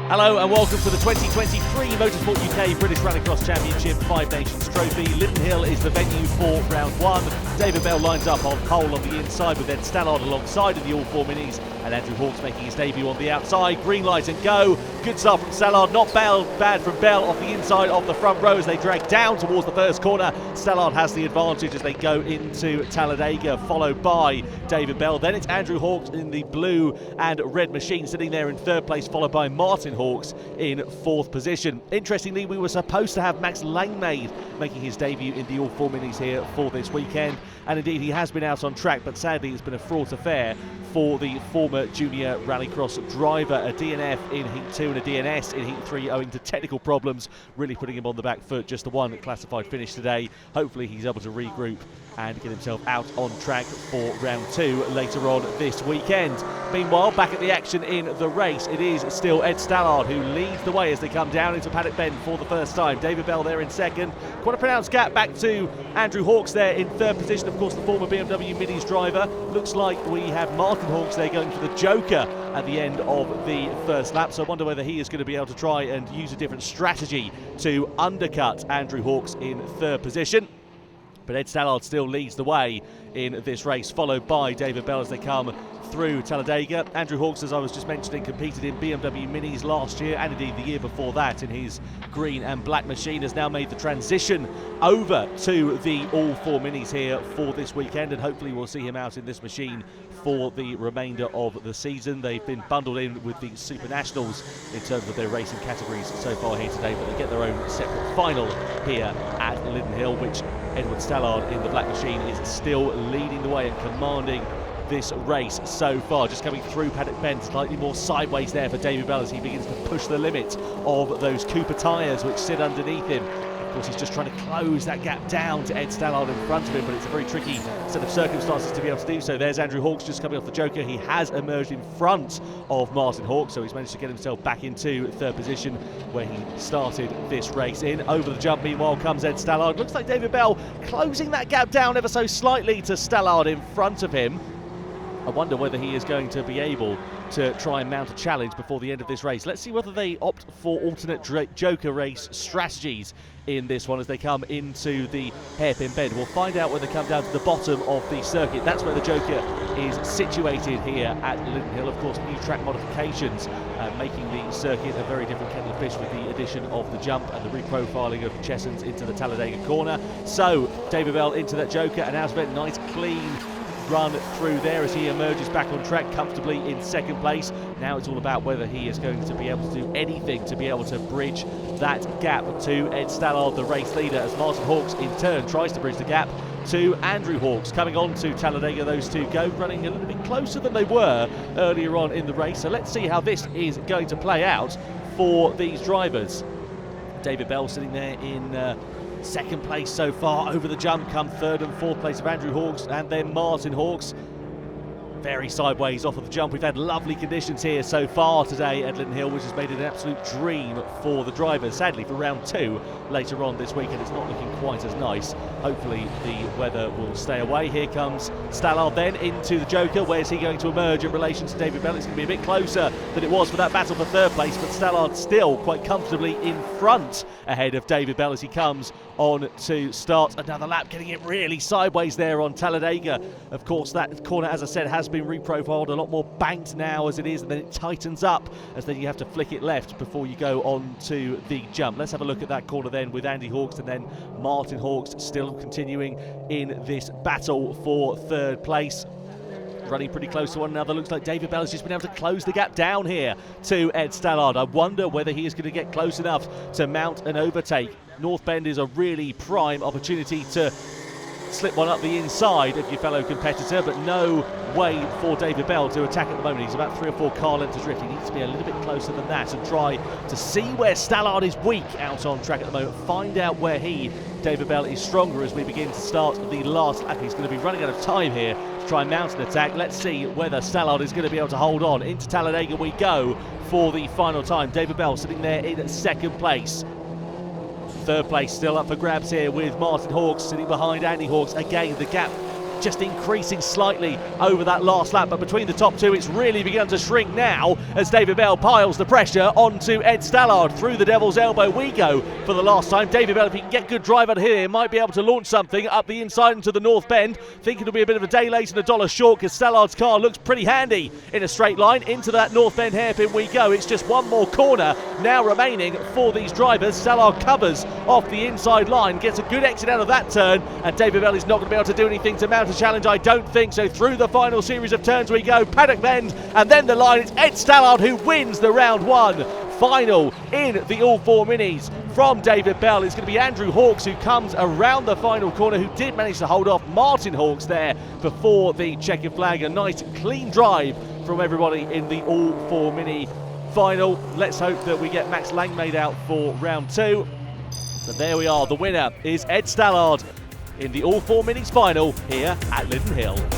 Hello and welcome to the 2023 Motorsport UK British Rallycross Championship Five Nations Trophy. Lydden Hill is the venue for round one. David Bell lines up on pole on the inside with Ed Stallard alongside of the ALL4 Minis, and Andrew Hawks making his debut on the outside. Green light and go. Good start from Stallard, not bad from Bell off the inside of the front row as they drag down towards the first corner. Stallard has the advantage as they go into Talladega, followed by David Bell. Then it's Andrew Hawks in the blue and red machine sitting there in third place, followed by Martin Hawks in fourth position. Interestingly, we were supposed to have Max Langmaid making his debut in the ALL4 Minis here for this weekend, and indeed he has been out on track, but sadly it's been a fraught affair for the former junior rallycross driver. A DNF in Heat 2 and a DNS in Heat 3 owing to technical problems, really putting him on the back foot. Just the one classified finish today. Hopefully he's able to regroup and get himself out on track for round two later on this weekend. Meanwhile, back at the action in the race, it is still Ed Stallard who leads the way as they come down into Paddock Bend for the first time. David Bell there in second. Quite a pronounced gap back to Andrew Hawks there in third position. Of course, the former BMW Minis driver. Looks like we have Martin Hawks there going for the Joker at the end of the first lap. So I wonder whether he is going to be able to try and use a different strategy to undercut Andrew Hawks in third position. But Ed Stallard still leads the way in this race, followed by David Bell as they come through Talladega. Andrew Hawks, as I was just mentioning, competed in BMW Minis last year and indeed the year before that in his green and black machine, has now made the transition over to the ALL4 Minis here for this weekend, and hopefully we'll see him out in this machine for the remainder of the season. They've been bundled in with the Super Nationals in terms of their racing categories so far here today, but they get their own separate final here at Lydden Hill, which Edward Stallard in the black machine is still leading the way and commanding this race so far. Just coming through Paddock Bend, slightly more sideways there for David Bell as he begins to push the limit of those Cooper tyres which sit underneath him. Of course, he's just trying to close that gap down to Ed Stallard in front of him, but it's a very tricky set of circumstances to be able to do so. There's Andrew Hawks just coming off the Joker. He has emerged in front of Martin Hawks, so he's managed to get himself back into third position where he started this race in. Over the jump, meanwhile, comes Ed Stallard. Looks like David Bell closing that gap down ever so slightly to Stallard in front of him. I wonder whether he is going to be able to try and mount a challenge before the end of this race. Let's see whether they opt for alternate Joker race strategies in this one as they come into the hairpin bend. We'll find out when they come down to the bottom of the circuit. That's where the Joker is situated here at Lydden Hill. Of course, new track modifications making the circuit a very different kettle of fish with the addition of the jump and the reprofiling of Chessons into the Talladega corner. So David Bell into that Joker and out of it, nice clean run through there as he emerges back on track comfortably in second place. Now it's all about whether he is going to be able to do anything to be able to bridge that gap to Ed Stallard, the race leader, as Martin Hawks in turn tries to bridge the gap to Andrew Hawks. Coming on to Talladega, those two go, running a little bit closer than they were earlier on in the race. So let's see how this is going to play out for these drivers. David Bell sitting there in second place so far. Over the jump come third and fourth place of Andrew Hawks and then Martin Hawks. Very sideways off of the jump. We've had lovely conditions here so far today at Lydden Hill, which has made it an absolute dream for the drivers. Sadly, for round two later on this weekend, it's not looking quite as nice. Hopefully the weather will stay away. Here comes Stallard then into the Joker. Where's he going to emerge in relation to David Bell? It's going to be a bit closer than it was for that battle for third place, but Stallard still quite comfortably in front ahead of David Bell as he comes on to start another lap, getting it really sideways there on Talladega. Of course, that corner, as I said, has been reprofiled, a lot more banked now as it is, and then it tightens up as then you have to flick it left before you go on to the jump. Let's have a look at that corner then with Andy Hawks and then Martin Hawks still continuing in this battle for third place. Running pretty close to one another. Looks like David Bell has just been able to close the gap down here to Ed Stallard. I wonder whether he is going to get close enough to mount an overtake. North Bend is a really prime opportunity to slip one up the inside of your fellow competitor, but no way for David Bell to attack at the moment. He's about 3 or 4 car lengths adrift. He needs to be a little bit closer than that and try to see where Stallard is weak out on track at the moment. Find out where David Bell, is stronger as we begin to start the last lap. He's going to be running out of time here to try and mount an attack. Let's see whether Stallard is going to be able to hold on. Into Talladega we go for the final time. David Bell sitting there in second place. Third place still up for grabs here with Martin Hawks sitting behind Andy Hawks. Again, the gap just increasing slightly over that last lap, but between the top two it's really begun to shrink now as David Bell piles the pressure onto Ed Stallard. Through the devil's elbow we go for the last time. David Bell, if he can get good drive out here, might be able to launch something up the inside into the North Bend. Think it'll be a bit of a day late and a dollar short because Stallard's car looks pretty handy in a straight line. Into that North Bend hairpin we go. It's just one more corner now remaining for these drivers. Stallard covers off the inside line, gets a good exit out of that turn, and David Bell is not going to be able to do anything to mount a challenge, I don't think. So through the final series of turns we go. Paddock bend and then the line. It's Ed Stallard who wins the round one final in the ALL4 Minis from David Bell. It's going to be Andrew Hawks who comes around the final corner, who did manage to hold off Martin Hawks there before the checkered flag. A nice clean drive from everybody in the ALL4 Mini final. Let's hope that we get Max Langmaid out for round two. But there we are, the winner is Ed Stallard in the ALL4 Minis final here at Lydden Hill.